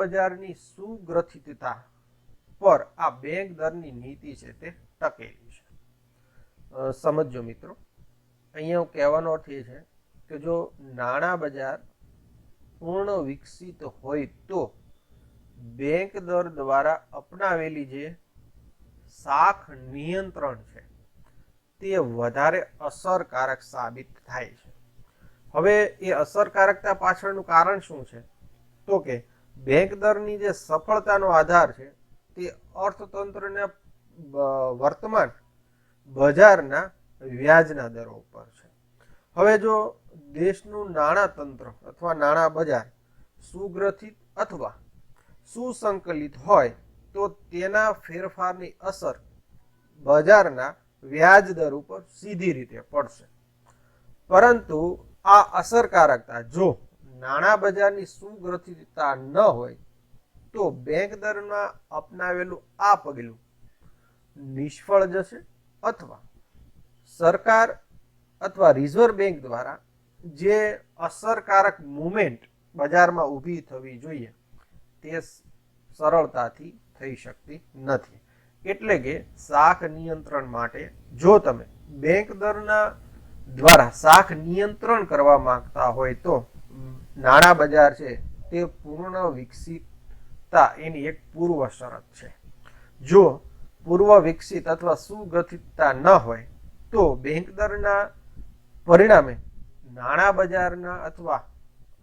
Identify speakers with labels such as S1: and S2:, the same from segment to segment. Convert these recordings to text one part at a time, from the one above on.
S1: બજારની સુગ્રથિતતા પર આ બેંક દરની નીતિ છે તે ટકેલી છે. સમજો મિત્રો, અહીંયા કહેવાનો અર્થ એ છે કે જો નાણાં બજાર પૂર્ણ વિકસિત હોય તો બેંક દર દ્વારા અપનાવેલી જે શાખ નિયંત્રણ છે તે વધારે અસરકારક સાબિત થાય છે. હવે એ અસરકારકતા પાછળનું કારણ શું છે? તો કે બેંક દરની જે સફળતાનો આધાર છે તે અર્થતંત્રના વર્તમાન બજારના વ્યાજના દરો ઉપર છે. હવે જો દેશનું નાણાં તંત્ર અથવા નાણાં બજાર સુગ્રથિત અથવા સુસંકલિત હોય તો તેના ફેરફારની અસર બજારના વ્યાજ દર ઉપર સીધી રીતે પડશે. પરંતુ આ અસરકારકતા જો નાણાં બજારની સુગ્રથિતતા ન હોય તો બેંક દરમાં અપનાવેલું આ પગલું નિષ્ફળ જશે અથવા સરકાર અથવા રિઝર્વ બેંક દ્વારા જે અસરકારક મુવમેન્ટ બજારમાં ઊભી થવી જોઈએ તે સરળતાથી થઈ શકતી નથી. એટલે કે શાખ નિયંત્રણ માટે જો તમે બેંક દરના દ્વારા શાખ નિયંત્રણ કરવા માંગતા હોય તો નાણાં બજાર છે તે પૂર્ણ વિકસિતતા એની એક પૂર્વ શરત છે. જો પૂર્વ વિકસિત અથવા સુગ્રથિતતા ન હોય તો બેંક દરના પરિણામે નાણાં બજારના અથવા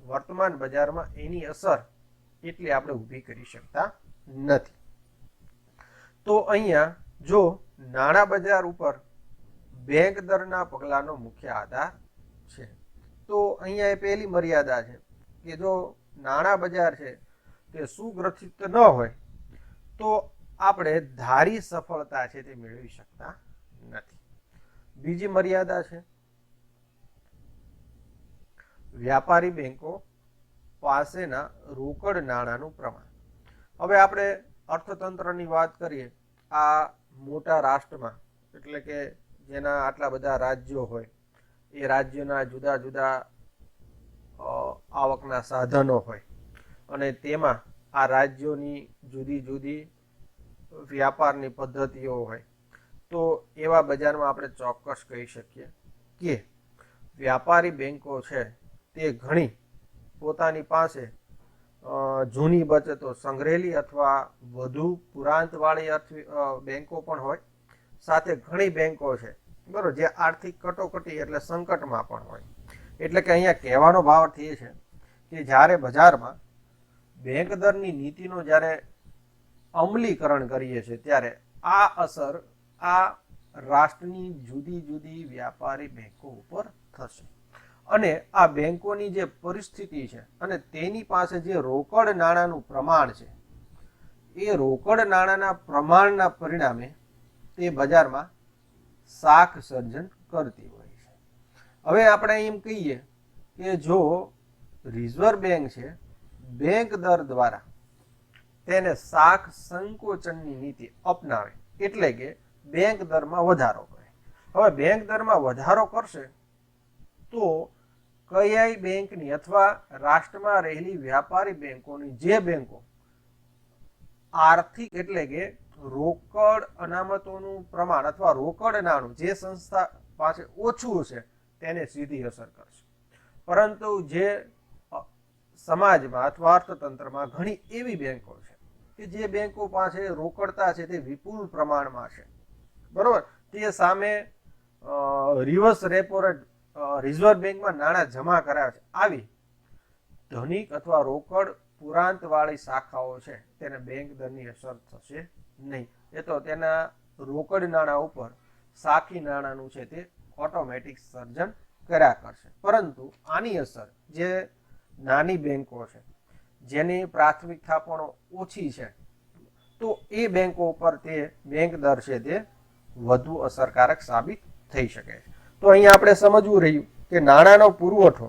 S1: વર્તમાન બજારમાં એની અસર એટલી આપણે ઊભી કરી શકતા નથી. તો અહીંયા જો નાણાં બજાર ઉપર બેંક દરના પગલાનો મુખ્ય આધાર છે તો અહીંયા એ પહેલી મર્યાદા છે કે જો નાણાં બજાર છે તે સુગ્રથિત ન હોય તો આપણે ધારી સફળતા છે તે મેળવી શકતા નથી. બીજી મર્યાદા છે વ્યાપારી બેંકો પાસેના રોકડ નાણાંનું પ્રમાણ. હવે આપણે અર્થતંત્રની વાત કરીએ, આ મોટા રાષ્ટ્રમાં એટલે કે જેના આટલા બધા રાજ્યો હોય એ રાજ્યના જુદા જુદા આવકના સાધનો હોય અને તેમાં આ રાજ્યોની જુદી જુદી વ્યાપારની પદ્ધતિઓ હોય તો એવા બજારમાં આપણે ચોક્કસ કહી શકીએ કે વ્યાપારી બેંકો છે તે ઘણી પોતાની પાસે જૂની બચતો સંગ્રહેલી અથવા વધુ પુરાંતવાળી બેંકો પણ હોય. સાથે ઘણી બેંકો છે બરોબર જે આર્થિક કટોકટી એટલે સંકટમાં પણ હોય. એટલે કે અહીંયા કહેવાનો ભાવ એ છે કે જ્યારે બજારમાં બેંક દરની નીતિનો જ્યારે અમલીકરણ કરીએ છીએ ત્યારે આ અસર આ રાષ્ટ્રની જુદી જુદી વ્યાપારી બેંકો ઉપર થશે અને આ બેંકોની જે પરિસ્થિતિ છે અને તેની પાસે જે રોકડ નાણાંનું પ્રમાણ છે એ રોકડ નાણાંના પ્રમાણના પરિણામે તે બજારમાં શાખ સર્જન કરતી હોય છે. હવે આપણે એમ કહીએ કે જો રિઝર્વ બેંક છે બેંક દર દ્વારા તેને શાખ સંકોચનની નીતિ અપનાવે એટલે કે બેંક દરમાં વધારો કરે. હવે બેંક દરમાં વધારો કરશે તો કઈ બેંકની અથવા રાષ્ટ્રમાં રહેલી વ્યાપારી બેંકોની જે બેંકો આર્થિક એટલે કે રોકડ અનામતોનું પ્રમાણ અથવા રોકડ નાણું જે સંસ્થા પાસે ઓછું છે તેને સીધી અસર કરશે. પરંતુ જે સમાજમાં અથવા અર્થતંત્રમાં ઘણી એવી બેંકો છે કે જે બેંકો પાસે રોકડતા છે તે વિપુલ પ્રમાણમાં છે બરોબર, તે સામે રિવર્સ રેપો રેટ રિઝર્વ બેંકમાં નાણાં જમા કરાવે છે. આવી ધનિક અથવા રોકડ પુરાંત વાળી શાખાઓ છે તેને બેંક દરની અસર થશે નહીં. એ તો તેના રોકડ નાણાં ઉપર સાખી નાણાંનું છે તે ઓટોમેટિક સર્જન કર્યા કરશે. પરંતુ આની અસર જે નાની બેંકો છે જેની પ્રાથમિક થાપણો ઓછી છે તો એ બેંકો ઉપર તે બેંક દર છે તે વધુ અસરકારક સાબિત થઈ શકે છે. તો અહીંયા આપણે સમજવું રહ્યું કે નાણાંનો પુરવઠો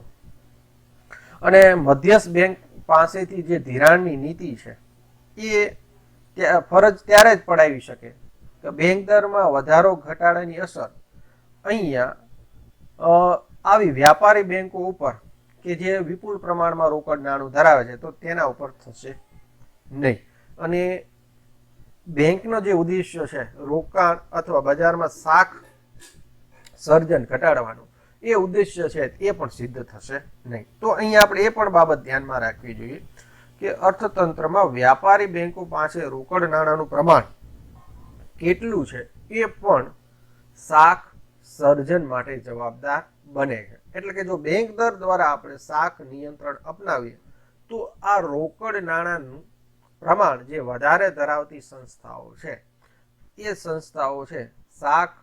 S1: અને મધ્યસ્થ બેંક પાસેથી જે ધિરાણની નીતિ છે એ ફરજ ત્યારે જ પડાવી શકે કે બેંક દરમાં વધારો ઘટાડાની અસર અહીંયા આવી વ્યાપારી બેંકો ઉપર કે જે વિપુલ પ્રમાણમાં રોકડ નાણું ધરાવે છે તો તેના ઉપર થશે નહીં. અને બેંકનો જે ઉદ્દેશ્ય છે રોકાણ અથવા બજારમાં શાખ સર્જન ઘટાડવાનું, એ ઉદ્દેશ્ય છે એ પણ સિદ્ધ થશે નહીં. તો અહીંયા આપણે એ પણ બાબત ધ્યાનમાં રાખવી જોઈએ કે અર્થતંત્રમાં વ્યાપારી બેંકો પાસે રોકડ નાણાંનું પ્રમાણ કેટલું છે એ પણ શાખ સર્જન માટે જવાબદાર બને છે. એટલે કે જો બેંક દર દ્વારા આપણે શાખ નિયંત્રણ અપનાવીએ તો આ રોકડ નાણાંનું પ્રમાણ જે વધારે ધરાવતી સંસ્થાઓ છે એ સંસ્થાઓ છે શાખ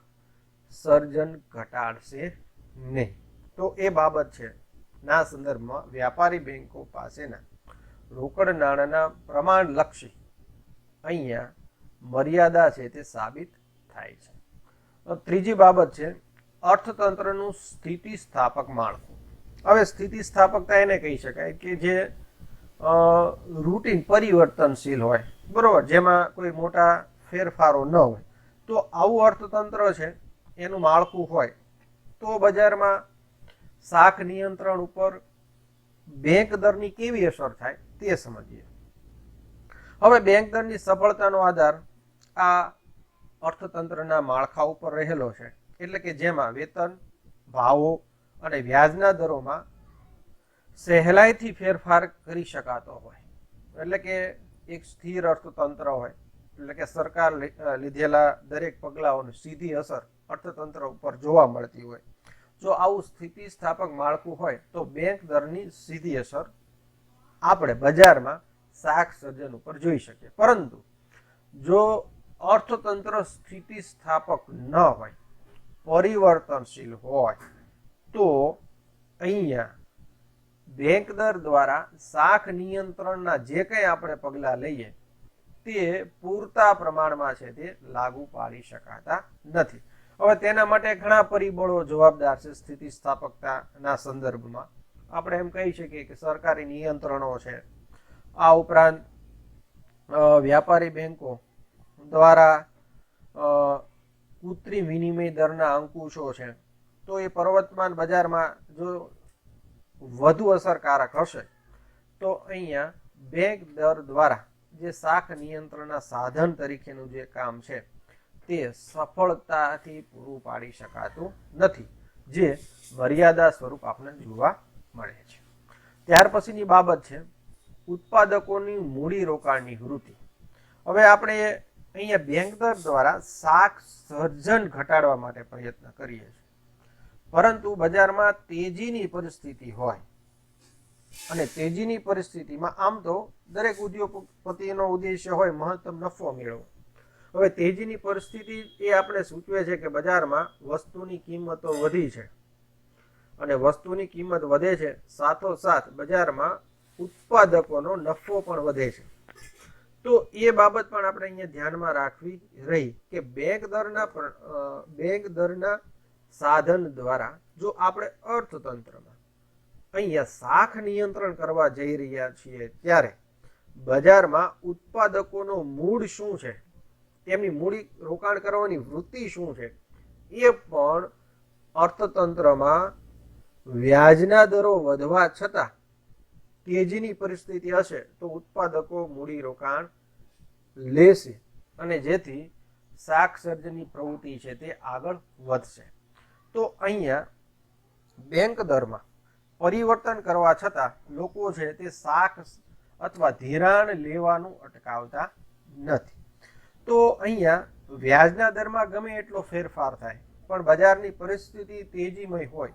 S1: સર્જન ઘટાડશે નહીં. તો એ બાબત છે ના સંદર્ભમાં વ્યાપારી બેંકો પાસેના રોકડ નાણાંના પ્રમાણ લક્ષી અહીંયા મર્યાદા છે તે સાબિત થાય છે. ત્રીજી બાબત છે અર્થતંત્રનું સ્થિતિસ્થાપક માળખું. હવે સ્થિતિસ્થાપકતા એને કહી શકાય કે જે રૂટીન પરિવર્તનશીલ હોય, બરોબર, જેમાં કોઈ મોટા ફેરફારો ન હોય. તો આવું અર્થતંત્ર છે એનું માળખું હોય તો બજારમાં શાખ નિયંત્રણ ઉપર બેંક દરની કેવી અસર થાય તે સમજીએ. હવે બેંક દરની સફળતાનો આધાર આ અર્થતંત્રના માળખા ઉપર રહેલો છે. એટલે કે જેમાં વેતન, ભાવો અને વ્યાજના દરોમાં સહેલાઈથી ફેરફાર કરી શકાતો હોય. એટલે કે એક સ્થિર અર્થતંત્ર હોય, એટલે કે સરકાર લીધેલા દરેક પગલાઓની સીધી અસર અર્થતંત્ર ઉપર જોવા મળતી હોય. જો આવું સ્થિતિસ્થાપક માળખું હોય તો બેંક દરની સીધી અસર આપણે બજારમાં શાખ સર્જન ઉપર જોઈ શકીએ. પરંતુ જો અર્થતંત્ર સ્થિતિસ્થાપક ન હોય, પરિવર્તનશીલ હોય, તો અહીંયા બેંક દર દ્વારા શાખ નિયંત્રણના જે કંઈ આપણે પગલાં લઈએ તે પૂરતા પ્રમાણમાં છે તે લાગુ પાડી શકાતા નથી. હવે તેના માટે ઘણા પરિબળો જવાબદાર છે. સ્થિતિસ્થાપકતાના સંદર્ભમાં આપણે એમ કહી શકીએ કે સરકારી નિયંત્રણો છે. આ ઉપરાંત વ્યાપારી બેંકો દ્વારા કૃત્રિમ વિનિમય દરના અંકુશો છે. તો એ પ્રવર્તમાન બજારમાં જો વધુ અસરકારક હશે તો અહીંયા બેંક દર દ્વારા જે શાખ નિયંત્રણના સાધન તરીકેનું જે કામ છે તે સફળતાથી પૂરું પાડી શકાતું નથી, જે મર્યાદા સ્વરૂપ આપણે જોવા મળે છે. ત્યાર પછીની બાબત છે ઉત્પાદકોની મૂડી રોકાણની વૃત્તિ. હવે આપણે અહીંયા બેંક દર દ્વારા શાખ સર્જન ઘટાડવા માટે પ્રયત્ન કરીએ છીએ, પરંતુ બજારમાં તેજીની પરિસ્થિતિ હોય અને તેજીની પરિસ્થિતિમાં આમ તો દરેક ઉદ્યોગપતિનો ઉદ્દેશ્ય હોય મહત્તમ નફો મેળવવો. હવે તેજીની પરિસ્થિતિ એ આપણે સૂચવે છે કે બજારમાં વસ્તુની કિંમતો વધી છે અને વસ્તુની કિંમત વધે છે, સાથોસાથ બજારમાં ઉત્પાદકોનો નફો પણ વધે છે. તો એ બાબત પણ આપણે અહીંયા ધ્યાનમાં રાખવી રહી કે બેંક દરના સાધન દ્વારા જો આપણે અર્થતંત્રમાં અહીંયા શાખ નિયંત્રણ કરવા જઈ રહ્યા છીએ ત્યારે બજારમાં ઉત્પાદકોનો મૂડ શું છે, તેમની મૂડી રોકાણ કરવાની વૃત્તિ શું છે, એ પણ અર્થતંત્રમાં વ્યાજના દરો વધવા છતાં તેજીની પરિસ્થિતિ હશે તો ઉત્પાદકો મૂડી રોકાણ લેશે અને જેથી શાખ સર્જનની પ્રવૃત્તિ છે તે આગળ વધશે. તો અહીંયા બેંક દરમાં પરિવર્તન કરવા છતાં લોકો છે તે શાખ અથવા ધિરાણ લેવાનું અટકાવતા નથી. તો અહીંયા વ્યાજના દરમાં ગમે એટલો ફેરફાર થાય પણ બજારની પરિસ્થિતિ તેજીમય હોય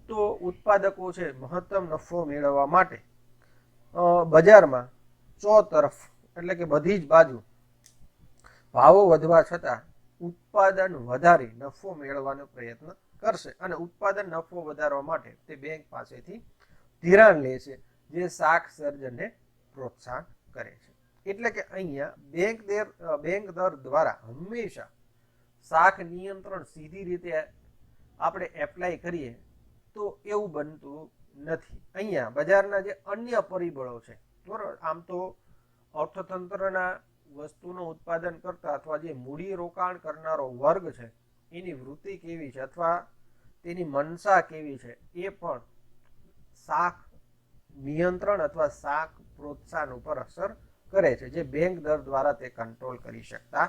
S1: તો ઉત્પાદકો છે મહત્તમ નફો મેળવવા માટે બજારમાં ચોતરફ એટલે કે બધી જ બાજુ ભાવો વધવા છતાં ઉત્પાદન વધારી નફો મેળવવાનો પ્રયત્ન કરશે અને ઉત્પાદન નફો વધારવા માટે તે બેંક પાસેથી ધિરાણ લે છે, જે શાખ સર્જનને પ્રોત્સાહન કરે છે. એટલે કે અહીંયા બેંક દર દ્વારા હંમેશા શાખ નિયંત્રણ સીધી રીતે આપણે એપ્લાય કરીએ તો એવું બનતું નથી. અહીંયા બજારના જે અન્ય પરિબળો છે, બરાબર, આમ તો અર્થતંત્રના વસ્તુનું ઉત્પાદન કરતા અથવા જે મૂડી રોકાણ કરનારો વર્ગ છે એની વૃત્તિ કેવી છે અથવા તેની મનસા કેવી છે એ પણ શાખ નિયંત્રણ અથવા શાખ પ્રોત્સાહન ઉપર અસર કરે છે, જે બેંક દર દ્વારા તે કંટ્રોલ કરી શકતા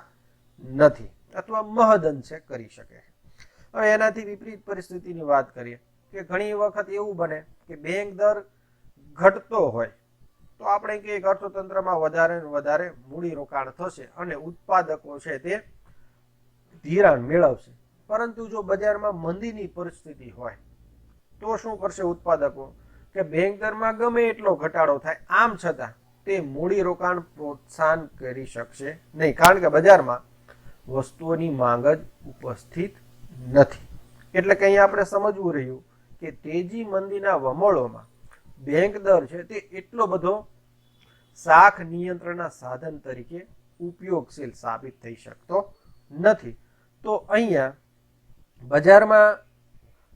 S1: નથી અથવા મહદ અંશે કરી શકે છે. હવે એનાથી વિપરીત પરિસ્થિતિની વાત કરીએ કે ઘણી વખત એવું બને કે બેંક દર ઘટતો હોય તો આપણે કહીએ કે અર્થતંત્રમાં વધારે ને વધારે મૂડી રોકાણ થશે અને ઉત્પાદકો છે તે ધિરાણ મેળવશે. પરંતુ જો બજારમાં મંદીની પરિસ્થિતિ હોય તો શું કરશે ઉત્પાદકો કે બેંક દરમાં ગમે એટલો ઘટાડો થાય આમ છતાં તે મૂડી રોકાણ પ્રોત્સાહન કરી શકશે નહીં, કારણ કે બજારમાં વસ્તુઓની માંગ જ ઉપસ્થિત નથી. એટલે કે અહીંયા આપણે સમજવું રહ્યું કે તેજી મંદીના વમળોમાં બેંક દર છે તે એટલો બધો શાખ નિયંત્રણના સાધન તરીકે ઉપયોગશીલ સાબિત થઈ શકતો નથી. તો અહીંયા બજારમાં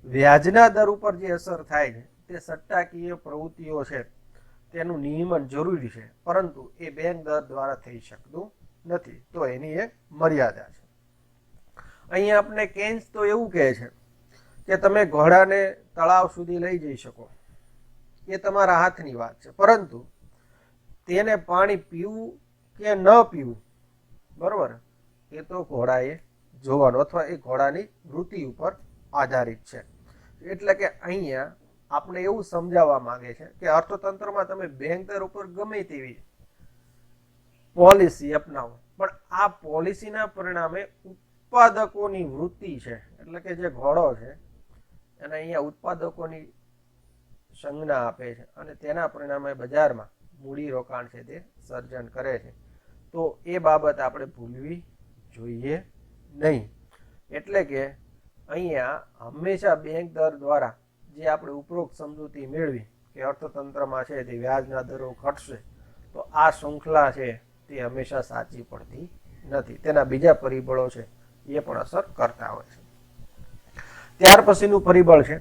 S1: વ્યાજના દર ઉપર જે અસર થાય છે તે સટ્ટાકીય પ્રવૃત્તિઓ છે તેનું નિયમન જરૂરી છે, પરંતુ એ બેંક દર દ્વારા થઈ શકતું નથી. તો એની એક મર્યાદા છે. અહીંયા આપણે કેન્સ તો એવું કહે છે કે તમે ઘોડાને તળાવ સુધી લઈ જઈ શકો, એ તમારા હાથની વાત છે, પરંતુ તેને પાણી પીવું કે ન પીવું, બરોબર, એ તો ઘોડાએ જોવાનું અથવા એ ઘોડાની વૃત્તિ ઉપર આધારિત છે. એટલે કે અહીંયા આપણે એવું સમજાવવા માંગે છે કે અર્થતંત્રમાં તમે બેંક દર ઉપર ગમે તેવી પોલિસી અપનાવો, પણ આ પોલિસીના પરિણામે ઉત્પાદકોની વૃત્તિ છે, એટલે કે જે ઘોડો છે એને અહીંયા ઉત્પાદકોની સંજ્ઞા આપે છે અને તેના પરિણામે બજારમાં મૂડી રોકાણ છે તે સર્જન કરે છે. તો એ બાબત આપણે ભૂલવી જોઈએ નહીં. એટલે કે અહીંયા હંમેશા બેંક દર દ્વારા જે આપણે ઉપરોક્ત સમજૂતી મેળવી કે અર્થતંત્રમાં છે તે વ્યાજના દરો ઘટશે, તો આ શૃંખલા છે તે હંમેશા સાચી પડતી નથી. તેના બીજા પરિબળો છે એ પણ અસર કરતા હોય છે. ત્યાર પછીનું પરિબળ છે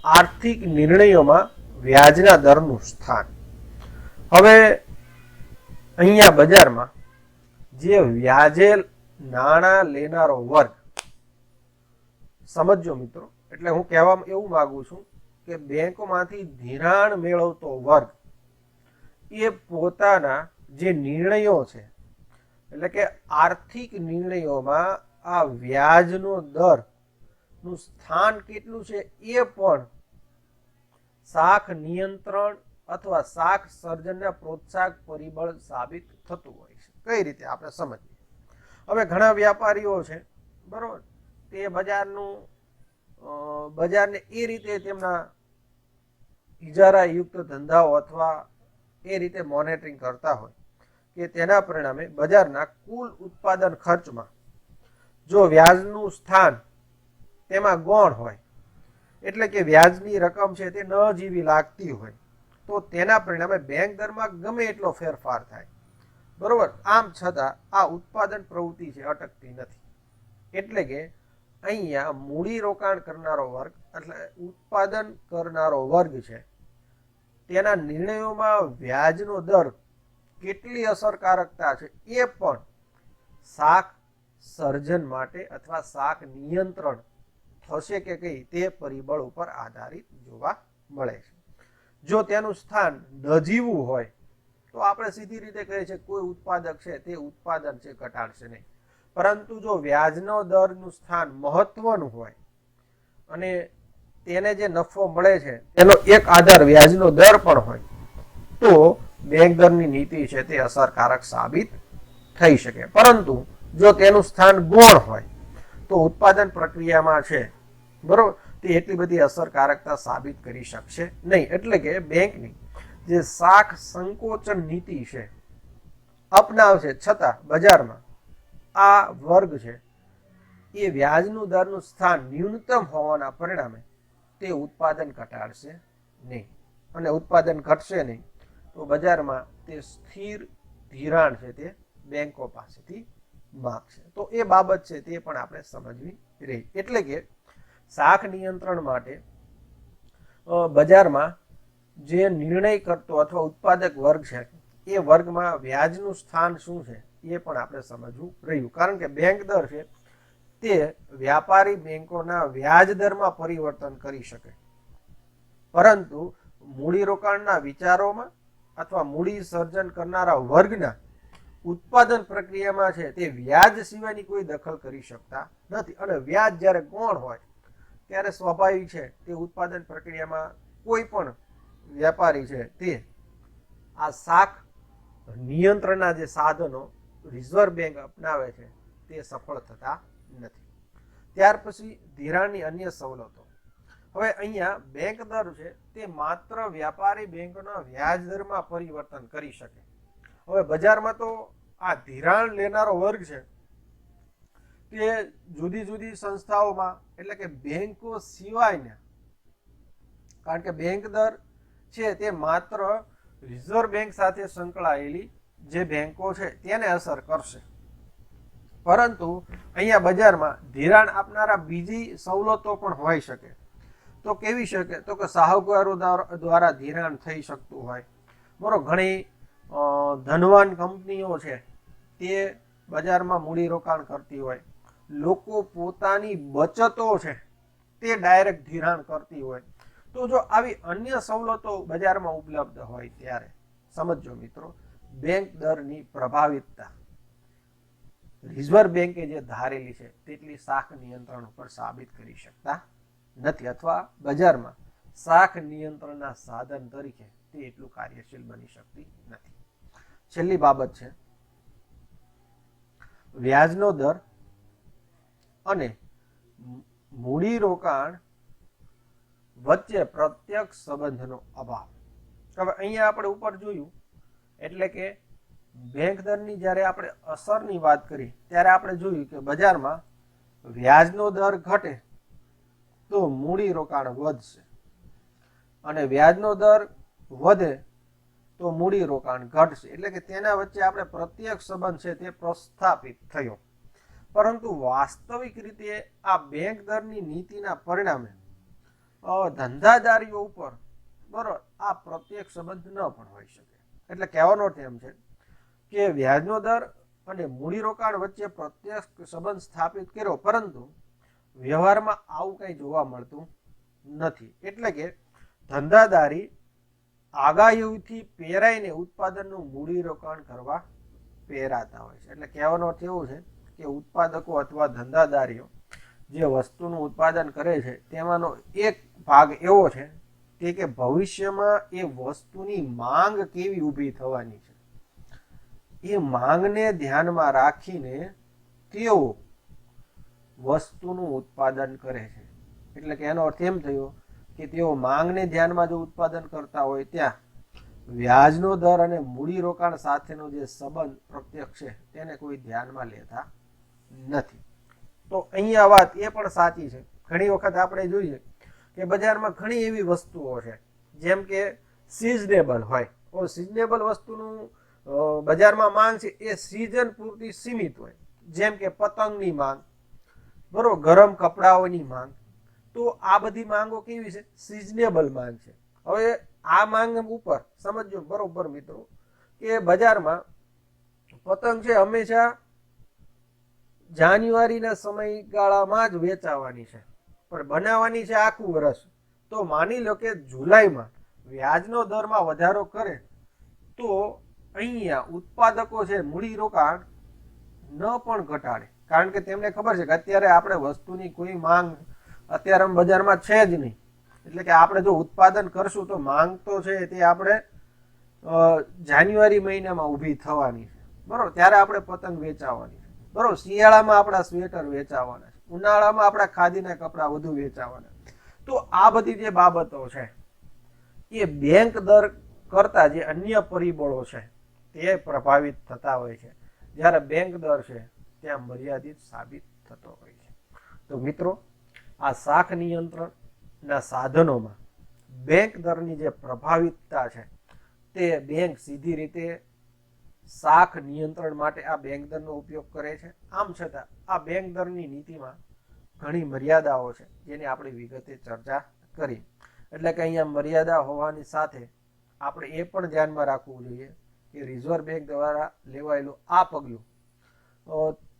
S1: આર્થિક નિર્ણયોમાં વ્યાજના દરનું સ્થાન. હવે અહીંયા બજારમાં જે વ્યાજે નાણાં લેનારો વર્ગ, સમજો મિત્રો, એટલે હું કહેવા એવું માંગુ છું કે બેંકમાંથી ધિરાણ મેળવતો વર્ગ એ પોતાના જે નિર્ણયો છે, એટલે કે આર્થિક નિર્ણયોમાં આ વ્યાજનો દર નું સ્થાન કેટલું છે એ પણ શાખ નિયંત્રણ અથવા શાખ સર્જનના પ્રોત્સાહક પરિબળ સાબિત થતું હોય છે. કઈ રીતે આપણે સમજીએ. હવે ઘણા વ્યાપારીઓ છે, બરોબર, તે બજારને એ રીતે તેમના ઇજારા યુક્ત ધંધાઓ અથવા એ રીતે મોનિટરિંગ કરતા હોય કે તેના પરિણામે બજારના કુલ ઉત્પાદન ખર્ચમાં જો વ્યાજનું સ્થાન તેમાં ગૌણ હોય, એટલે કે વ્યાજની રકમ છે તે ન જેવી લાગતી હોય, તો તેના પરિણામે બેંક દરમાં ગમે એટલો ફેરફાર થાય, બરોબર, આમ છતાં આ ઉત્પાદન પ્રવૃત્તિ છે અટકતી નથી. એટલે કે અહીંયા મૂડી રોકાણ કરનારો વર્ગ એટલે ઉત્પાદન કરનારો વર્ગ છે તેના નિર્ણયોમાં વ્યાજનો દર કેટલી અસરકારકતા છે એ પણ શાખ સર્જન માટે અથવા શાખ નિયંત્રણ થશે કે કઈ તે પરિબળ ઉપર આધારિત જોવા મળે છે. જો તેનું સ્થાન નજીવું હોય તો આપણે સીધી રીતે કહીએ છીએ કોઈ ઉત્પાદક છે તે ઉત્પાદન છે ઘટાડશે નહીં, પરંતુ જો વ્યાજનો દરનું સ્થાન મહત્વનું હોય અને તેને જે નફો મળે છે તેનો એક આધાર વ્યાજનો દર પણ હોય, તો બેંક દરની નીતિ છે તે અસરકારક સાબિત થઈ શકે. પરંતુ જો તેનું સ્થાન ગૌણ હોય તો ઉત્પાદન પ્રક્રિયામાં છે, બરોબર, તે એટલી બધી અસરકારકતા સાબિત કરી શકશે નહીં. એટલે કે બેંકની જે શાખ સંકોચન નીતિ છે અપનાવશે, છતાં બજારમાં આ વર્ગ છે એ વ્યાજનું દરનું સ્થાન ન્યૂનતમ હોવાના પરિણામે તે ઉત્પાદન ઘટાડશે નહીં, અને ઉત્પાદન ઘટશે નહીં તો બજારમાં તે સ્થિર ધિરાણ છે તે બેંકો પાસેથી માગશે. તો એ બાબત છે તે પણ આપણે સમજવી રહી. એટલે કે શાખ નિયંત્રણ માટે બજારમાં જે નિર્ણય કરતો અથવા ઉત્પાદક વર્ગ છે એ વર્ગમાં વ્યાજનું સ્થાન શું છે એ પણ આપણે સમજવું રહ્યું. કારણ કે બેંક દર છે તે વ્યાપારી બેંકોના વ્યાજ દરમાં પરિવર્તન કરી શકે, પરંતુ મૂડીરોકાણના વિચારોમાં અથવા મૂડી સર્જન કરનારા વર્ગના ઉત્પાદન પ્રક્રિયામાં છે તે વ્યાજ સિવાયની કોઈ દખલ કરી શકતા નથી. અને વ્યાજ જ્યારે ગૌણ હોય ત્યારે સ્વાભાવિક છે તે ઉત્પાદન પ્રક્રિયામાં કોઈ પણ વેપારી છે તે આ શાખ નિયંત્રણના જે સાધનો રિઝર્વ બેંક અપનાવે છે તે સફળ થતા નથી. ત્યાર પછી ધિરાણની અન્ય સવલતો. હવે અહીંયા બેંક દર છે તે માત્ર વ્યાપારી બેંકના વ્યાજ દરમાં પરિવર્તન કરી શકે. હવે બજારમાં તો આ ધિરાણ લેનારો વર્ગ છે તે જુદી જુદી સંસ્થાઓમાં એટલે કે બેંકો સિવાયના, કારણ કે બેંક દર છે તે માત્ર રિઝર્વ બેંક સાથે સંકળાયેલી જે બેંકો છે તેને અસર કરશે, પરંતુ અહીંયા બજારમાં ધિરાણ આપનારા બીજી સવલતો પણ હોઈ શકે. તો કેવી શકે? તો કે સાહુકારો દ્વારા ધિરાણ થઈ શકતું હોય. બરોબર, ઘણી ધનવાન કંપનીઓ છે તે બજારમાં મૂડીરોકાણ કરતી હોય. લોકો પોતાની બચતો છે તે ડાયરેક્ટ ધિરાણ કરતી હોય. તો જો આવી અન્ય સવલતો બજારમાં ઉપલબ્ધ હોય ત્યારે સમજો મિત્રો, બેંક દરની પ્રભાવિતતા રિઝર્વ બેંકે જે ધારેલી છે તેટલી શાખ નિયંત્રણ ઉપર સાબિત કરી શકતા નથી, અથવા બજારમાં શાખ નિયંત્રણના સાધન તરીકે તે એટલું કાર્યશીલ બની શકતી નથી. છેલ્લી બાબત છે વ્યાજનો દર અને મૂડીરોકાણ વચ્ચે પ્રત્યક્ષ સંબંધનો અભાવ. હવે અહીંયા આપણે ઉપર જોયું એટલે કે બેંક દરની જ્યારે આપણે અસરની વાત કરી ત્યારે આપણે જોયું કે બજારમાં વ્યાજનો દર ઘટે તો મૂડીરોકાણ વધશે અને વ્યાજનો દર વધે તો મૂડીરોકાણ ઘટશે. એટલે કે તેના વચ્ચે આપણે પ્રત્યક્ષ સંબંધ છે તે પ્રસ્થાપિત થયો. પરંતુ વાસ્તવિક રીતે આ બેંક દરની નીતિના પરિણામે ધંધાદારીઓ ઉપર બરોબર આ પ્રત્યક્ષ સંબંધ ન પણ હોઈ શકે. એટલે કહેવાનો અર્થ એમ છે કે વ્યાજનો દર અને મૂડીરોકાણ વચ્ચે પ્રત્યક્ષ સંબંધ સ્થાપિત કર્યો, પરંતુ વ્યવહારમાં આવું કંઈ જોવા મળતું નથી. એટલે કે ધંધાદારી આગાહીઓથી પેરાઈને ઉત્પાદનનું મૂડીરોકાણ કરવા પહેરાતા હોય છે. એટલે કહેવાનો અર્થ એવું છે કે ઉત્પાદકો અથવા ધંધાદારીઓ જે વસ્તુનું ઉત્પાદન કરે છે તેમાંનો એક ભાગ એવો છે કે ભવિષ્યમાં એ વસ્તુની માંગ કેવી ઊભી થવાની છે એ માંગને ધ્યાનમાં રાખીને તેઓ વસ્તુનું ઉત્પાદન કરે છે. એટલે કે એનો અર્થ એમ થયો કે તેઓ માંગને ધ્યાનમાં જો ઉત્પાદન કરતા હોય ત્યાં વ્યાજનો દર અને મૂડીરોકાણ સાથેનો જે સંબંધ પ્રત્યક્ષ છે તેને કોઈ ધ્યાનમાં લેતા નથી. તો અહીંયા વાત એ પણ સાચી છે. ઘણી વખત આપણે જોઈએ કે બજારમાં ઘણી એવી વસ્તુઓ છે જેમ કે સિઝનેબલ હોય, સિઝનેબલ વસ્તુનું બજારમાં માંગ છે એ સિઝન પૂરતી સીમિત હોય, જેમ કે પતંગની માંગ, બરોબર, ગરમ કપડાઓની માંગ. તો આ બધી માંગો કેવી છે? સિઝનેબલ માંગ છે. હવે આ માંગ ઉપર સમજો બરોબર મિત્રો કે બજારમાં પતંગ છે હંમેશા જાન્યુઆરીના સમયગાળામાં જ વેચાવાની છે, પણ બનાવવાની છે આખું વર્ષ. તો માની લો કે જુલાઈમાં વ્યાજનો દરમાં વધારો કરે તો અહીંયા ઉત્પાદકો છે મૂડીરોકાણ ન પણ ઘટાડે, કારણ કે તેમને ખબર છે કે અત્યારે આપણે વસ્તુની કોઈ માંગ અત્યારે બજારમાં છે જ નહીં. એટલે કે આપણે જો ઉત્પાદન કરશું તો માંગ તો છે તે આપણે જાન્યુઆરી મહિનામાં ઊભી થવાની છે, બરોબર, ત્યારે આપણે પતંગ વેચાવાની છે, બરોબર. શિયાળામાં આપણા સ્વેટર વેચાવાના છે, ઉનાળામાં આપણા ખાદીના કપડા વધુ વેચાવાના. તો આ બધી જે બાબતો છે એ બેંક દર કરતા જે અન્ય પરિબળો છે તે પ્રભાવિત થતા હોય છે, જ્યારે બેંક દર છે ત્યાં મર્યાદિત સાબિત થતો હોય છે. તો મિત્રો, આ શાખ નિયંત્રણના સાધનોમાં બેંક દરની જે પ્રભાવિતતા છે તે બેંક સીધી રીતે શાખ નિયંત્રણ માટે આ બેંક દરનો ઉપયોગ કરે છે. આમ છતાં આ બેંક દરની નીતિમાં ઘણી મર્યાદાઓ છે જેની આપણે વિગતે ચર્ચા કરી. એટલે કે અહીંયા મર્યાદા હોવાની સાથે આપણે એ પણ ધ્યાનમાં રાખવું જોઈએ કે રિઝર્વ બેંક દ્વારા લેવાયેલું આ પગલું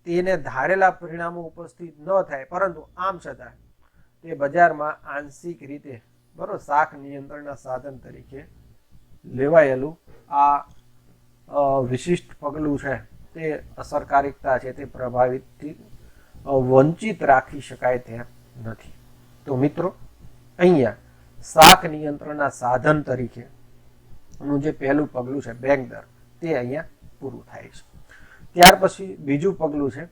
S1: તેને ધારેલા પરિણામો ઉપસ્થિત ન થાય, પરંતુ આમ છતાં તે બજારમાં આંશિક રીતે બરોબર શાખ નિયંત્રણના સાધન તરીકે લેવાયેલું આ વિશિષ્ટ પગલું છે તે અસરકારિકતા છે તે પ્રભાવિતથી વંચિત રાખી શકાય તેમ નથી. તો મિત્રો અહીંયા શાખ નિયંત્રણના સાધન તરીકે નું જે પહેલું પગલું છે બેંક દર તે અહીંયા પૂરું થાય છે. ત્યાર પછી બીજું પગલું છે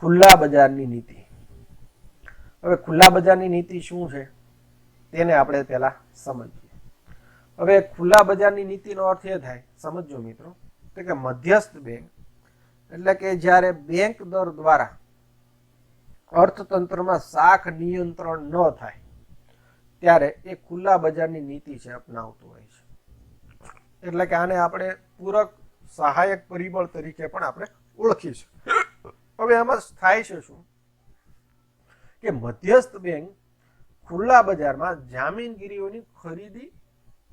S1: ખુલ્લા બજારની નીતિ. હવે ખુલ્લા બજારની નીતિ શું છે તેને આપણે પહેલા સમજીએ. હવે ખુલ્લા બજારની નીતિનો અર્થ એ થાય, સમજો મિત્રો, તો કે મધ્યસ્થ બેંક એટલે કે જ્યારે બેંક દર દ્વારા અર્થતંત્રમાં શાખ નિયંત્રણ ન થાય ત્યારે એ ખુલ્લા બજારની નીતિ છે અપનાવતું હોય છે. એટલે કે આને આપણે પૂરક સહાયક પરિબળ તરીકે પણ આપણે ઓળખીશું. હવે આમાં થાય છે શું કે મધ્યસ્થ બેંક ખુલ્લા બજારમાં જામીનગીરીઓની ખરીદી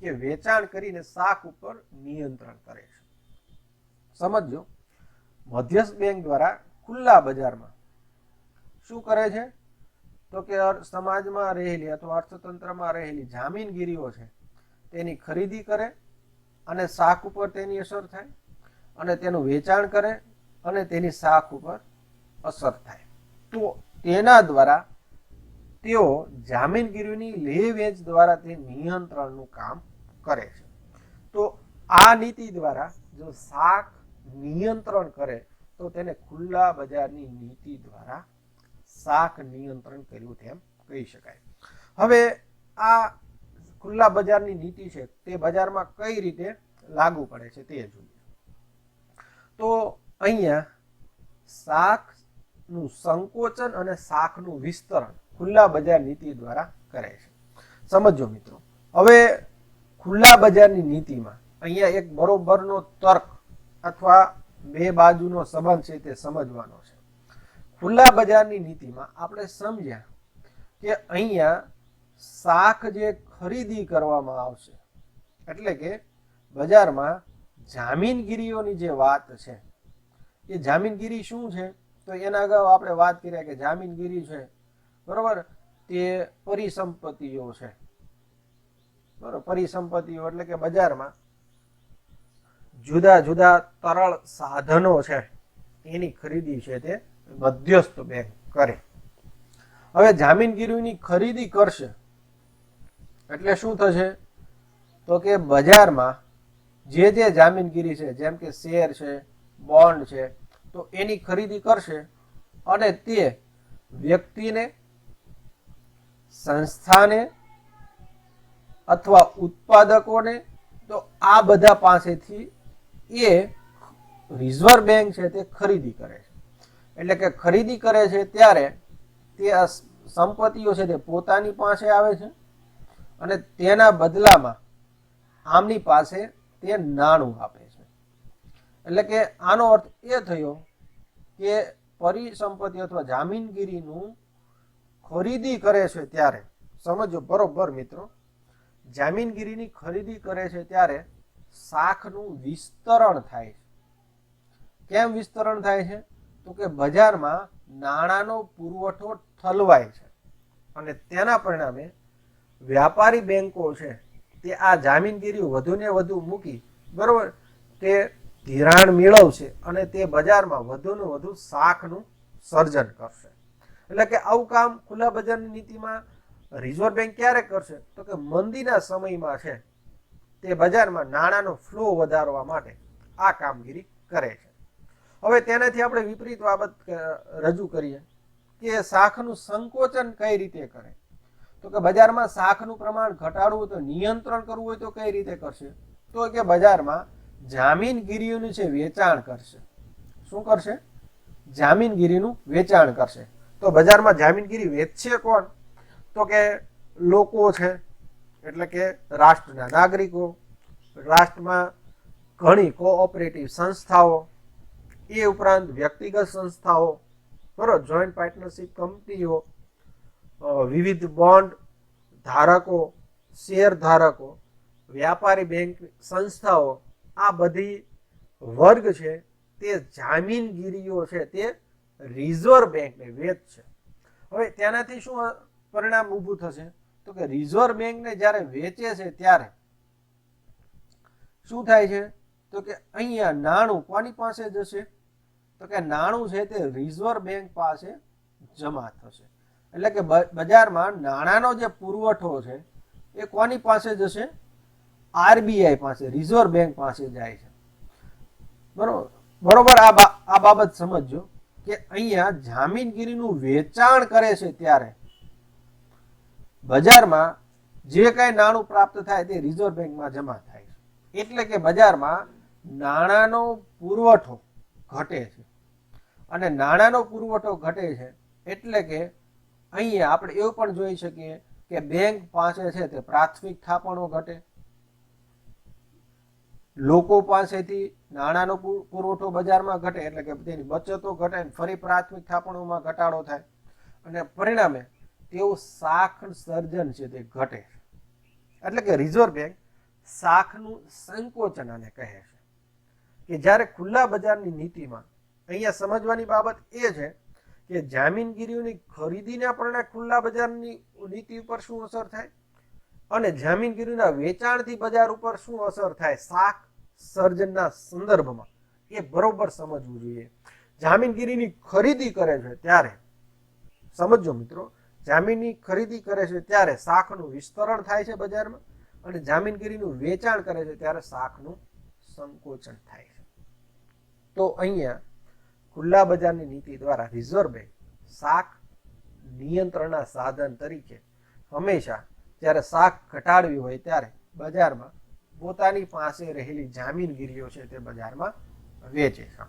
S1: કે વેચાણ કરીને શાખ ઉપર નિયંત્રણ કરે છે. સમજો, મધ્યસ્થ બેંક દ્વારા ખુલ્લા બજારમાં શું કરે છે તો કે સમાજમાં રહેલી અથવા અર્થતંત્રમાં રહેલી જામીનગીરીઓ છે તેની ખરીદી કરે અને શાખ ઉપર તેની અસર થાય અને તેનું વેચાણ કરે અને તેની શાખ ઉપર અસર થાય. તો તેના દ્વારા તેઓ જામીનગીરીની લે વેચ દ્વારા તે નિયંત્રણનું કામ કરે છે. તો આ નીતિ દ્વારા જો શાખ નિયંત્રણ કરે તો તેને ખુલ્લા બજારની નીતિ દ્વારા શાખ નિયંત્રણ કર્યું તેમ કહી શકાય. હવે આ ખુલ્લા બજારની નીતિ છે તે બજારમાં કઈ રીતે લાગુ પડે છે તે જોઈએ. તો અહીંયા શાખનું સંકોચન અને શાખનું વિસ્તરણ ખુલ્લા બજાર નીતિ દ્વારા કરે છે. સમજો મિત્રો, હવે ખુલ્લા બજારની નીતિમાં અહીંયા એક બરોબરનો તર્ક અથવા બે બાજુનો સંબંધ છે તે સમજવાનો છે. ખુલ્લા બજારની નીતિમાં આપણે સમજ્યા કે અહીંયા શાખ જે ખરીદી કરવામાં આવશે એટલે કે બજારમાં જામીનગીરીઓની જે વાત છે એ જામીનગીરી શું છે તો એના અગાઉ આપણે વાત કર્યા કે જામીનગીરી છે બરોબર તે પરિસંપત્તિઓ છે. બરોબર, પરિસંપત્તિઓ એટલે કે બજારમાં જુદા જુદા તરલ સાધનો છે એની ખરીદી છે તે મધ્યસ્થ બેંક કરે. હવે જામીનગીરીની ખરીદી કરશે એટલે શું થશે તો કે બજારમાં જે જામીનગીરી છે જેમ કે શેર છે, બોન્ડ છે, તો એની ખરીદી કરશે અને તે વ્યક્તિને, સંસ્થાને અથવા ઉત્પાદકોને, તો આ બધા પાસેથી એ રિઝર્વ બેંક છે તે ખરીદી કરે છે. એટલે કે ખરીદી કરે છે ત્યારે તે સંપત્તિઓ છે તે પોતાની પાસે આવે છે અને તેના બદલામાં આમની પાસે તે નાણું આપે છે. એટલે કે આનો અર્થ એ થયો કે પરિસંપત્તિ અથવા જામીનગીરીનું ખરીદી કરે છે ત્યારે, સમજો બરોબર મિત્રો, જામીનગીરીની ખરીદી કરે છે ત્યારે શાખનું વિસ્તરણ થાય છે. કેમ વિસ્તરણ થાય છે તો કે બજારમાં નાણાંનો પુરવઠો ઠલવાય છે અને તેના પરિણામે વ્યાપારી બેંકો છે તે આ જામીનગીરી વધુને વધુ મૂકી બરોબર તે ધિરાણ મેળવશે અને તે બજારમાં વધુને વધુ શાખનું સર્જન કરશે. એટલે કે આવું કામ ખુલ્લા બજારની નીતિમાં રિઝર્વ બેંક ક્યારે કરશે તો કે મંદીના સમયમાં છે તે બજારમાં નાણાંનો ફ્લો વધારવા માટે આ કામગીરી કરે છે. હવે તેનાથી આપણે વિપરીત બાબત રજૂ કરીએ કે શાખનું સંકોચન કઈ રીતે કરે તો કે બજારમાં શાખનું પ્રમાણ ઘટાડવું હોય તો નિયંત્રણ કરવું હોય તો કઈ રીતે કરશે તો કે બજારમાં જામીનગીરીઓનું છે વેચાણ કરશે. શું કરશે? જામીનગીરીનું વેચાણ કરશે. તો બજારમાં જામીનગીરી વેચશે કોણ તો કે લોકો છે એટલે કે રાષ્ટ્રના નાગરિકો, રાષ્ટ્રમાં ઘણી કોઓપરેટિવ સંસ્થાઓ, એ ઉપરાંત વ્યક્તિગત સંસ્થાઓ, બરોબર, જોઈન્ટ પાર્ટનરશિપ કંપનીઓ, વિવિધ બોન્ડ ધારકો, શેર ધારકો, વ્યાપારી બેંક સંસ્થાઓ, આ બધી વર્ગ છે તે જામીનગીરીઓ છે તે રિઝર્વ બેંકને વેચશે. હવે તેનાથી શું પરિણામ ઊભું થશે તો કે રિઝર્વ બેંકને જ્યારે વેચે છે ત્યારે શું થાય છે તો કે અહીંયા નાણું કોની પાસે જશે તો કે નાણું છે તે રિઝર્વ બેંક પાસે જમા થશે. એટલે કે બજારમાં નાણાંનો જે પુરવઠો છે એ કોની પાસે જશે આરબીઆઈ પાસે રિઝર્વ બેંક પાસે જાય છે. બરોબર આ બાબત સમજો કે અહીંયા જામીનગીરીનું વેચાણ કરે છે ત્યારે બજારમાં જે કઈ નાણું પ્રાપ્ત થાય તે રિઝર્વ બેંકમાં જમા થાય છે. એટલે કે બજારમાં નાણાંનો પુરવઠો ઘટે છે અને નાણાંનો પુરવઠો ઘટે છે એટલે કે અહીંયા આપણે એવું પણ જોઈ શકીએ કે બેંક પાસે છે તે પ્રાથમિક થાપણો ઘટે, લોકો પાસેથી નાણાંનો પુરવઠો બજારમાં ઘટે એટલે કે તેની બચતો ઘટે, ફરી પ્રાથમિક થાપણોમાં ઘટાડો થાય અને પરિણામે તેવું શાખ સર્જન છે તે ઘટે. એટલે કે રિઝર્વ બેંક શાખનું સંકોચન આને કહે છે કે જ્યારે ખુલ્લા બજારની નીતિમાં અહીંયા સમજવાની બાબત એ છે કે જામીનગીરીઓની ખરીદીના પરિણામે ખુલ્લા બજારની નીતિ ઉપર શું અસર થાય અને જામીનગીરીના વેચાણથી બજાર ઉપર શું અસર થાય શાખ સર્જનના સંદર્ભમાં એ બરોબર સમજવું જોઈએ. જામીનગીરીની ખરીદી કરે છે ત્યારે સમજો મિત્રો, જામીનની ખરીદી કરે છે ત્યારે શાખનું વિસ્તરણ થાય છે બજારમાં અને જામીનગીરીનું વેચાણ કરે છે ત્યારે શાખનું સંકોચન થાય છે. તો અહીંયા ખુલ્લા બજારની નીતિ દ્વારા રિઝર્વ બેંક શાખ નિયંત્રણના સાધન તરીકે હંમેશા જ્યારે શાખ ઘટાડવી હોય ત્યારે બજારમાં પોતાની પાસે રહેલી જામીનગીરીઓ છે તે બજારમાં વેચે છે.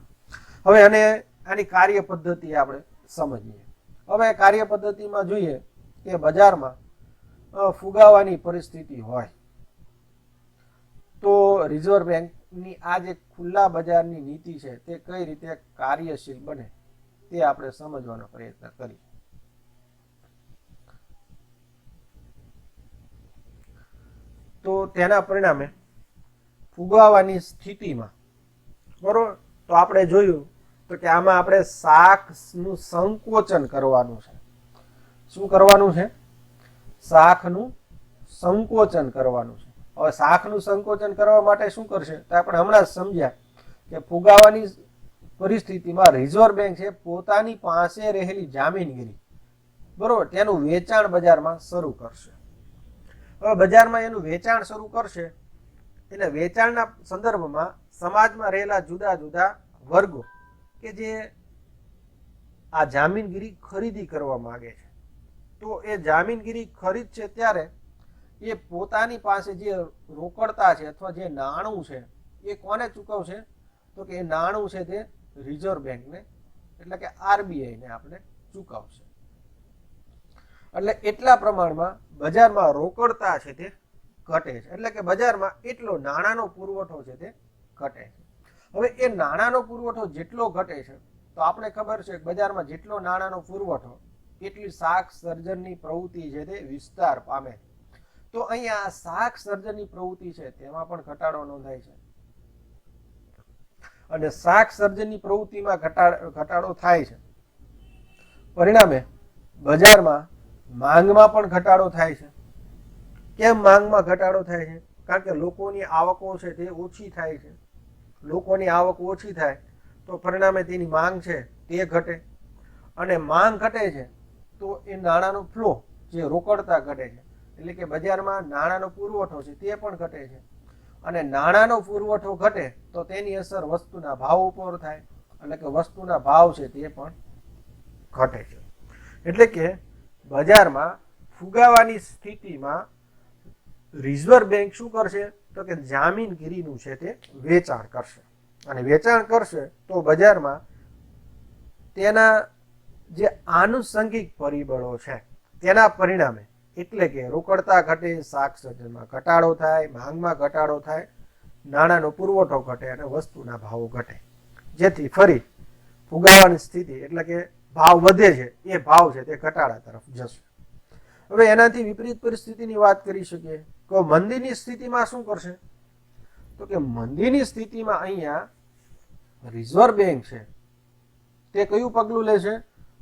S1: હવે આની કાર્ય પદ્ધતિ આપણે સમજીએ. હવે કાર્ય પદ્ધતિમાં જોઈએ કે બજારમાં ફુગાવાની પરિસ્થિતિ હોય તો રિઝર્વ બેંકની આ જે ખુલ્લા બજારની નીતિ છે તે કઈ રીતે કાર્યશીલ બને તે આપણે સમજવાનો પ્રયત્ન કરીએ. તો તેના પરિણામે ફુગાવાની સ્થિતિમાં બરોબર તો આપણે જોયું તો કે આમાં આપણે શાખનું સંકોચન કરવાનું છે. શું કરવાનું છે? શાખનું સંકોચન કરવાનું છે. હવે શાખનું સંકોચન કરવા માટે શું કરશે તો આપણે હમણાં જ સમજ્યા કે ફુગાવાની પરિસ્થિતિમાં રિઝર્વ બેંક છે પોતાની પાસે રહેલી જામીનગીરી બરોબર તેનું વેચાણ બજારમાં શરૂ કરશે. હવે બજારમાં એનું વેચાણ શરૂ કરશે એટલે વેચાણના સંદર્ભમાં સમાજમાં રહેલા જુદા જુદા વર્ગો કે જે આ જામીનગીરી ખરીદી કરવા માંગે છે તો એ જામીનગીરી ખરીદ છે ત્યારે એ પોતાની પાસે જે રોકડતા છે અથવા જે નાણું છે એ કોને ચૂકવશે તો કે એ નાણું છે તે રિઝર્વ બેંકને એટલે કે આરબીઆઈને આપણે ચૂકવશે. એટલે એટલા પ્રમાણમાં બજારમાં રોકડતા છે તે ઘટે છે એટલે કે બજારમાં એટલો નાણાંનો પુરવઠો છે તે ઘટે છે. હવે એ નાણાંનો પુરવઠો જેટલો ઘટે છે તો આપણે ખબર છે કે બજારમાં જેટલો નાણાંનો પુરવઠો એટલી શાખ સર્જનની પ્રવૃત્તિ છે તે વિસ્તાર પામે. તો અહીંયા શાખ સર્જનની પ્રવૃત્તિ છે તેમાં પણ ઘટાડો નોંધાય છે અને શાખ સર્જનની પ્રવૃત્તિમાં ઘટાડો થાય છે પરિણામે બજારમાં માંગમાં પણ ઘટાડો થાય છે. કેમ માંગમાં ઘટાડો થાય છે? કારણ કે લોકોની આવકો છે તે ઓછી થાય છે. લોકોની આવક ઓછી થાય તો પરિણામે તેની માંગ છે તે ઘટે અને માંગ ઘટે છે તો એ નાણાંનો ફ્લો જે રોકડતા ઘટે છે એટલે કે બજારમાં નાણાંનો પુરવઠો છે તે પણ ઘટે છે અને નાણાંનો પુરવઠો ઘટે તો તેની અસર વસ્તુના ભાવ ઉપર થાય એટલે કે વસ્તુના ભાવ છે તે પણ ઘટે છે. એટલે કે બજારમાં ફુગાવાની સ્થિતિમાં રિઝર્વ બેંક શું કરશે તો કે જામીનગીરીનું છે તે વેચાણ કરશે અને વેચાણ કરશે તો બજારમાં તેના જે આનુષંગિક પરિબળો છે તેના પરિણામે એટલે કે રોકડતા ઘટે, શાક સર્જનમાં ઘટાડો થાય, માંગમાં ઘટાડો થાય, નાણાંનો પુરવઠો ઘટે અને વસ્તુના ભાવો ઘટે જેથી ફરી ફુગાવાની સ્થિતિ એટલે કે ભાવ વધે છે એ ભાવ છે તે ઘટાડા તરફ જશે. હવે એનાથી વિપરીત પરિસ્થિતિની વાત કરી શકીએ તો મંદીની સ્થિતિમાં શું કરશે તો કે મંદીની સ્થિતિમાં અહીંયા રિઝર્વ બેંક છે તે કયું પગલું લેશે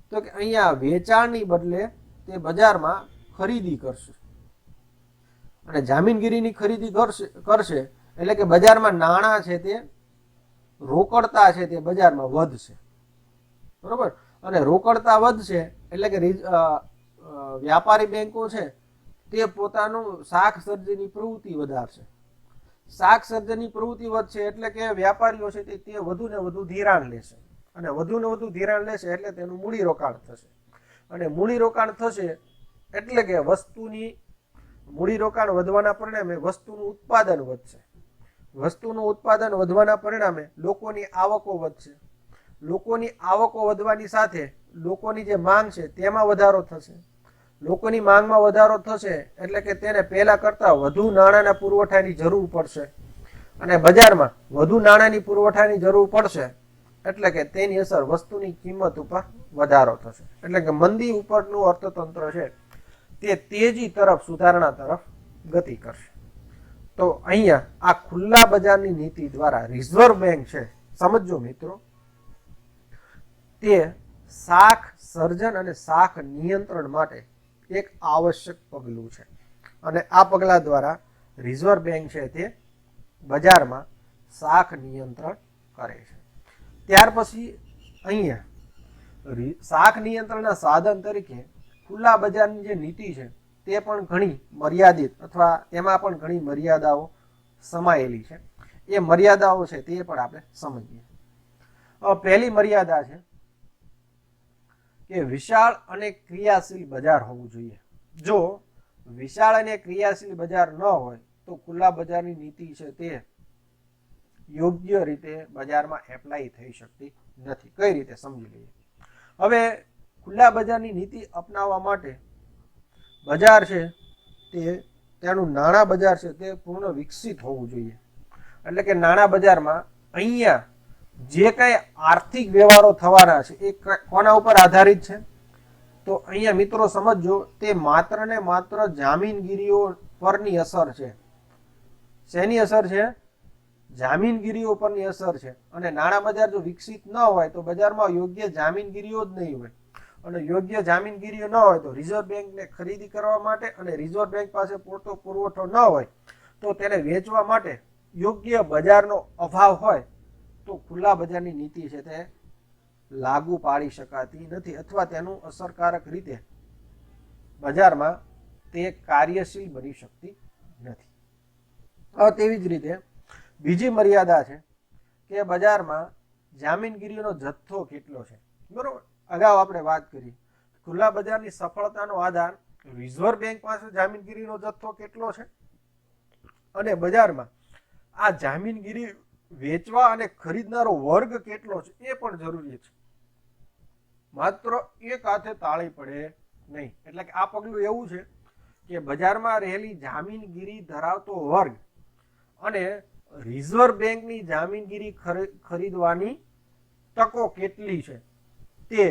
S1: તો કે અહીંયા વેચાણની બદલે તે બજારમાં ખરીદી કરશે અને જામીનગીરીની ખરીદી કરશે એટલે કે બજારમાં નાણાં છે તે રોકડતા છે તે બજારમાં વધશે, બરોબર. અને રોકડતા વધશે એટલે કે વ્યાપારી બેંકો છે તે પોતાનું શાખ સર્જનની પ્રવૃત્તિ વધારશે. શાખ સર્જનની પ્રવૃત્તિ વધશે એટલે કે વ્યાપારીઓ છે તે વધુ ને વધુ ધિરાણ લેશે, અને વધુ ને વધુ ધિરાણ લેશે એટલે તેનું મૂડી રોકાણ થશે, અને મૂડી રોકાણ થશે એટલે કે વસ્તુની મૂડી રોકાણ વધવાના પરિણામે વસ્તુનું ઉત્પાદન વધશે. વસ્તુનું ઉત્પાદન વધવાના પરિણામે લોકોની આવકો વધશે. લોકોની આવકો વધવાની સાથે લોકોની જે માંગ છે તેમાં વધારો થશે. લોકોની માંગમાં વધારો થશે એટલે કે તેને પહેલા કરતાં વધુ નાણાંના પુરવઠાની જરૂર પડશે, અને બજારમાં વધુ નાણાંની પુરવઠાની જરૂર પડશે એટલે કે તેની અસર વસ્તુની કિંમત ઉપર વધારો થશે. એટલે કે મંદી ઉપરનું અર્થતંત્ર છે તે તેજી તરફ, સુધારણા તરફ ગતિ કરશે. તો અહીંયા આ ખુલ્લા બજારની નીતિ દ્વારા રિઝર્વ બેંક છે, સમજો મિત્રો, તે શાખ સર્જન અને શાખ નિયંત્રણ માટે એક આવશ્યક પગલું છે, અને આ પગલા દ્વારા રિઝર્વ બેંક છે તે બજારમાં શાખ નિયંત્રણ કરે છે. ત્યાર પછી અહીંયા શાખ નિયંત્રણના સાધન તરીકે ખુલ્લા બજારની જે નીતિ છે તે પણ ઘણી મર્યાદિત અથવા તેમાં પણ ઘણી મર્યાદાઓ સમાયેલી છે. એ મર્યાદાઓ છે તે પણ આપણે સમજીએ. પહેલી મર્યાદા છે કે વિશાળ અને ક્રિયાશીલ બજાર હોવું જોઈએ. જો વિશાળ અને ક્રિયાશીલ બજાર ન હોય તો ખુલ્લા બજારની નીતિ છે તે યોગ્ય રીતે બજારમાં એપ્લાય થઈ શકતી નથી. કઈ રીતે સમજી લઈએ. હવે ખુલ્લા બજારની નીતિ અપનાવવા માટે બજાર છે તે તેનું નાણાં બજાર છે તે પૂર્ણ વિકસિત હોવું જોઈએ. એટલે કે નાણાં બજારમાં અહીંયા જે કઈ આર્થિક વ્યવહારો થવાના છે એ કોના ઉપર આધારિત છે? તો અહીંયા મિત્રો સમજો, તે માત્ર ને માત્ર જામીનગીરીઓ પરની અસર છે. શેની અસર છે? જામીનગીરીઓ પરની અસર છે. અને નાણાં બજાર જો વિકસિત ન હોય તો બજારમાં યોગ્ય જામીનગીરીઓ જ નહીં હોય, અને યોગ્ય જામીનગીરીઓ ન હોય તો રિઝર્વ બેંકને ખરીદી કરવા માટે, અને રિઝર્વ બેંક પાસે પૂરતો પુરવઠો ન હોય તો તેને વેચવા માટે યોગ્ય બજારનો અભાવ હોય તો ખુલ્લા બજારની નીતિ છે તે લાગુ પાડી શકાતી નથી, અથવા તેનું અસરકારક રીતે બજારમાં તે કાર્યશીલ બની શકતી નથી. તેવી જ રીતે બીજી મર્યાદા છે કે બજારમાં જામીનગીરીનો જથ્થો કેટલો છે. બરોબર, અગાઉ આપણે વાત કરી ખુલ્લા બજારની સફળતાનો આધાર રિઝર્વ બેંક પાસે જામીનગીરીનો જથ્થો કેટલો છે, અને બજારમાં આ જામીનગીરી વેચવા અને ખરીદનારો વર્ગ કેટલો છે એ પણ જરૂરી છે. માત્ર એક હાથે તાળી પડે નહીં. એટલે કે આ પગલું એવું છે કે બજારમાં રહેલી જામીનગીરી ધરાવતો વર્ગ અને રિઝર્વ બેંકની જામીનગીરી ખરીદવાની તકો કેટલી છે તે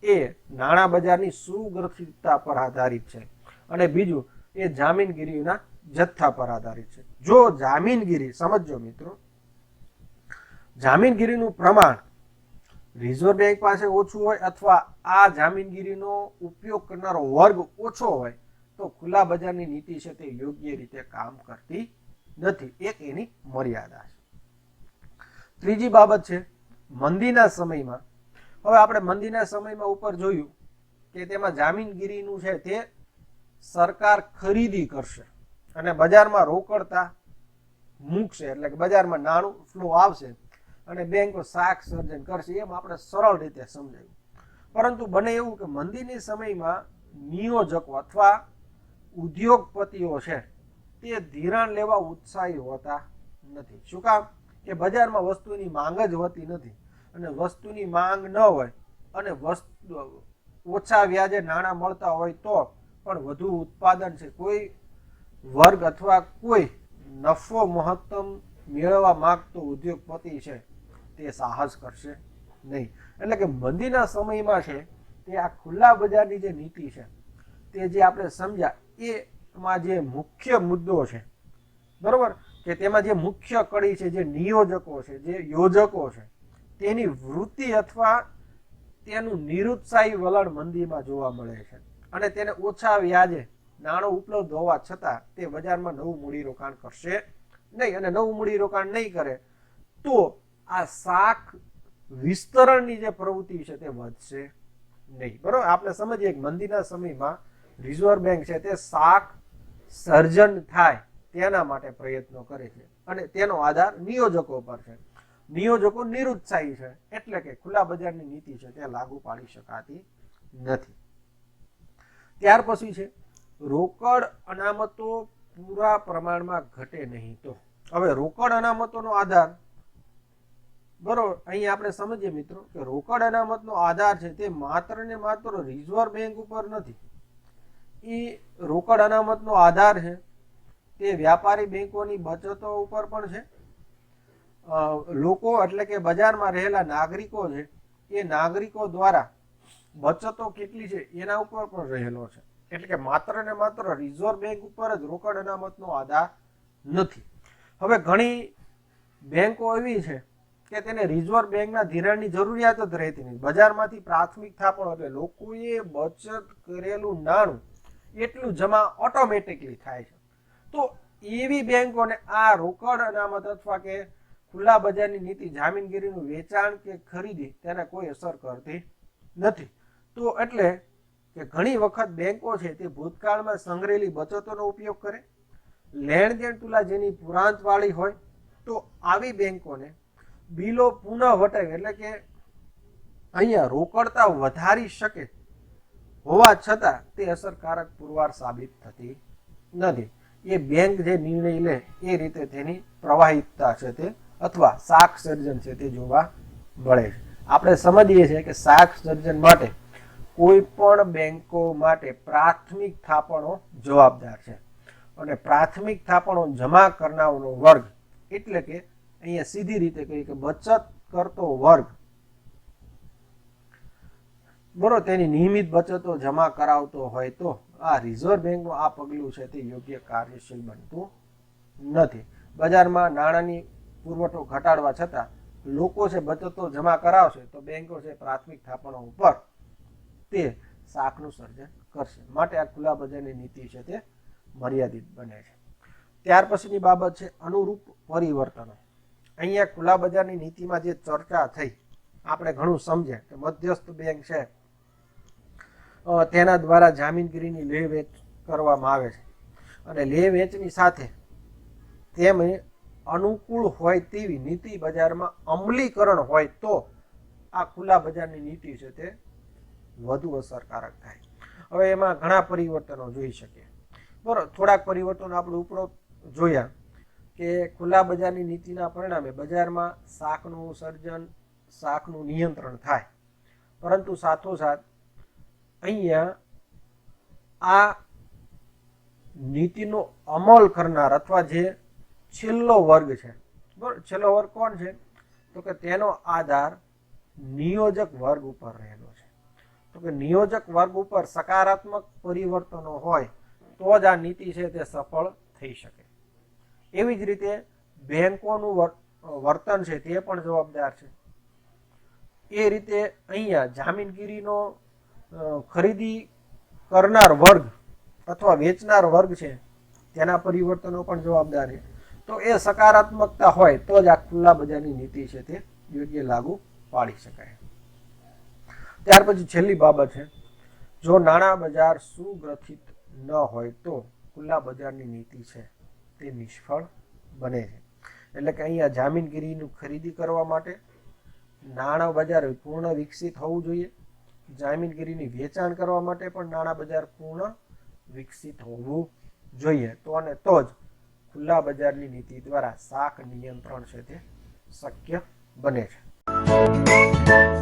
S1: એ નાણાં બજારની સુગ્રથિતતા પર આધારિત છે, અને બીજું એ જામીનગીરીના જથ્થા પર આધારિત છે. જો જામીનગીરી, સમજો મિત્રો, જામીનગીરીનું પ્રમાણ રિઝર્વ બેંક પાસે ઓછું હોય અથવા આ જામીનગીરીનો ઉપયોગ કરનારો વર્ગ ઓછો હોય તો ખુલ્લા બજારની નીતિ છે તે યોગ્ય રીતે કામ કરતી નથી. એક એની મર્યાદા છે. ત્રીજી બાબત છે મંદીના સમયમાં. હવે આપણે મંદીના સમયમાં ઉપર જોયું કે તેમાં જામીનગીરીનું છે તે સરકાર ખરીદી કરશે અને બજારમાં રોકડતા મૂકશે, એટલે કે બજારમાં નાણું ફ્લો આવશે અને બેંકો શાખ સર્જન કરશે. એમ આપણે સરળ રીતે સમજાયું. પરંતુ બને એવું કે મંદીની સમયમાં નિયોજકો અથવા ઉદ્યોગપતિઓ છે તે ધિરાણ લેવા ઉત્સાહી હોતા નથી. શું કામ? કે બજારમાં વસ્તુની માંગ જ હોતી નથી, અને વસ્તુની માંગ ન હોય અને ઓછા વ્યાજે નાણાં મળતા હોય તો પણ વધુ ઉત્પાદન છે કોઈ વર્ગ અથવા કોઈ નફો મહત્તમ મેળવવા માંગતો ઉદ્યોગપતિ છે તે સાહસ કરશે નહીં. એટલે કે મંદીના સમયમાં છે તે આ ખુલ્લા બજારની જે નીતિ છે તે જે આપણે સમજ્યા એમાં જે મુખ્ય મુદ્દો છે, બરોબર, કે તેમાં જે મુખ્ય કડી છે, જે નિયોજકો છે, જે યોજકો છે, તેની વૃત્તિ અથવા તેનું નિરુત્સાહી વલણ મંદીમાં જોવા મળે છે, અને તેને ઓછા વ્યાજે નાણું ઉપલબ્ધ હોવા છતાં તે બજારમાં નવું મૂડીરોકાણ કરશે નહીં અને નવું મૂડીરોકાણ નહીં કરે તો આ શાખ વિસ્તરણની જે પ્રવૃત્તિ છે તે વધશે નહીં. બરોબર, આપણે સમજીએ કે મંદીના સમયમાં રિઝર્વ બેંક છે તે શાખ સર્જન થાય તેના માટે પ્રયત્નો કરે છે અને તેનો આધાર નિયોજકો પર છે. નિયોજકો નિરુત્સાહી છે એટલે કે ખુલ્લા બજારની નીતિ છે તે લાગુ પાડી શકાતી નથી. ત્યાર પછી છે રોકડ અનામતો પૂરા પ્રમાણમાં ઘટે નહીં તો. હવે રોકડ અનામતોનો આધાર, બરોબર, અહીં આપણે સમજીએ મિત્રો કે રોકડ અનામતનો આધાર છે તે માત્ર ને માત્ર રિઝર્વ બેંક ઉપર નથી. એ રોકડ અનામતનો આધાર છે તે વ્યાપારી બેંકોની બચતો ઉપર પણ છે. લોકો એટલે કે બજારમાં રહેલા નાગરિકો છે એ નાગરિકો દ્વારા બચતો કેટલી છે એના ઉપર પણ રહેલો છે. એટલે કે માત્ર ને માત્ર રિઝર્વ બેંક ઉપર જ રોકડ અનામતનો આધાર નથી. હવે ઘણી બેંકો એવી છે કે તેને રિઝર્વ બેંકના ધિરાણની જરૂરિયાત જ રહેતી નથી. બજારમાંથી પ્રાથમિક થાપણો એટલે લોકોએ બચત કરેલું નાણું એટલું જમા ઓટોમેટિકલી થાય છે. તો એવી બેંકોને આ રોકડ અનામત અથવા કે ખુલ્લા બજારની નીતિ જામીનગીરીનું વેચાણ કે ખરીદી તેને કોઈ અસર કરતી નથી. તો એટલે કે ઘણી વખત બેંકો છે તે ભૂતકાળમાં સંગ્રહેલી બચતોનો ઉપયોગ કરે. લેણ દેણ તુલા જેની પુરાંત વાળી હોય તો આવી બેંકોને બિલો પુનઃ વટાવે એટલે કે અહીંયા રોકડતા વધારી શકે હોવા છતાં તે અસરકારક પુરવાર સાબિત થતી નથી. એ બેંક જે નિર્ણય લે એ રીતે તેની પ્રવાહિતતા છે તે અથવા શાખ સર્જન છે તે જોવા મળે છે. આપણે સમજીએ છીએ કે શાખ સર્જન માટે કોઈ પણ બેંકો માટે પ્રાથમિક થાપણો જવાબદાર છે અને પ્રાથમિક થાપણો જમા કરનારનો વર્ગ એટલે કે અહીંયા સીધી રીતે કહીએ કે બચત કરતો વર્ગ, બરોબર, તેની નિયમિત બચતો જમા કરાવતો હોય તો આ રિઝર્વ બેંકનું આ પગલું છે તે યોગ્ય કાર્યશીલ બનતું નથી. બજારમાં નાણાંની પુરવઠો ઘટાડવા છતાં લોકો છે બચતો જમા કરાવશે તો બેંકો છે પ્રાથમિક થાપણો ઉપર તે શાખનું સર્જન કરશે. માટે આ ખુલ્લા બજારની નીતિ છે તે મર્યાદિત બને છે. ત્યાર પછીની બાબત છે અનુરૂપ પરિવર્તનો. અહીંયા ખુલ્લા બજારની નીતિમાં જે ચર્ચા થઈ આપણે ઘણું સમજ્યા કે મધ્યસ્થ બેંક છે તેના દ્વારા જામીનગીરીની લે વેચ કરવામાં આવે છે અને લે વેચની સાથે તેમને અનુકૂળ હોય તેવી નીતિ બજારમાં અમલીકરણ હોય તો આ ખુલ્લા બજારની નીતિ છે તે વધુ અસરકારક થાય. હવે એમાં ઘણા પરિવર્તનો જોઈ શકીએ. બરાબર, થોડાક પરિવર્તનો આપણે ઉપરોક્ત જોયા કે ખુલ્લા બજારની નીતિના પરિણામે બજારમાં શાખનું સર્જન, શાખનું નિયંત્રણ થાય. પરંતુ સાથોસાથ અહીંયા આ નીતિનો અમલ કરનાર અથવા જે છેલ્લો વર્ગ છે, બરાબર, છેલ્લો વર્ગ કોણ છે તો કે તેનો આધાર નિયોજક વર્ગ ઉપર રહેલો છે. તો કે નિયોજક વર્ગ ઉપર સકારાત્મક પરિવર્તનો હોય તો જ આ નીતિ છે તે સફળ થઈ શકે. એવી જ રીતે બેંકોનું વર્તન છે તે પણ જવાબદાર છે. એ રીતે અહીંયા જામીનગીરીનો ખરીદી કરનાર વર્ગ અથવા વેચનાર વર્ગ છે તેના પરિવર્તનો પણ જવાબદાર છે. તો એ સકારાત્મકતા હોય તો જ આ ખુલ્લા બજારની નીતિ છે તે યોગ્ય લાગુ પાડી શકાય. ત્યાર પછી છેલ્લી બાબત છે જો નાણાં બજાર સુગ્રથિત ન હોય તો ખુલ્લા બજારની નીતિ છે તે નિષ્ફળ બને છે. એટલે કે અહીંયા જામીનગીરીનું ખરીદી કરવા માટે નાણાં બજાર પૂર્ણ વિકસિત હોવું જોઈએ. જામીનગીરીની વેચાણ કરવા માટે પણ નાણાં બજાર પૂર્ણ વિકસિત હોવું જોઈએ. તો અને તો જ ખુલ્લા બજારની નીતિ દ્વારા શાખ નિયંત્રણ છે તે શક્ય બને છે.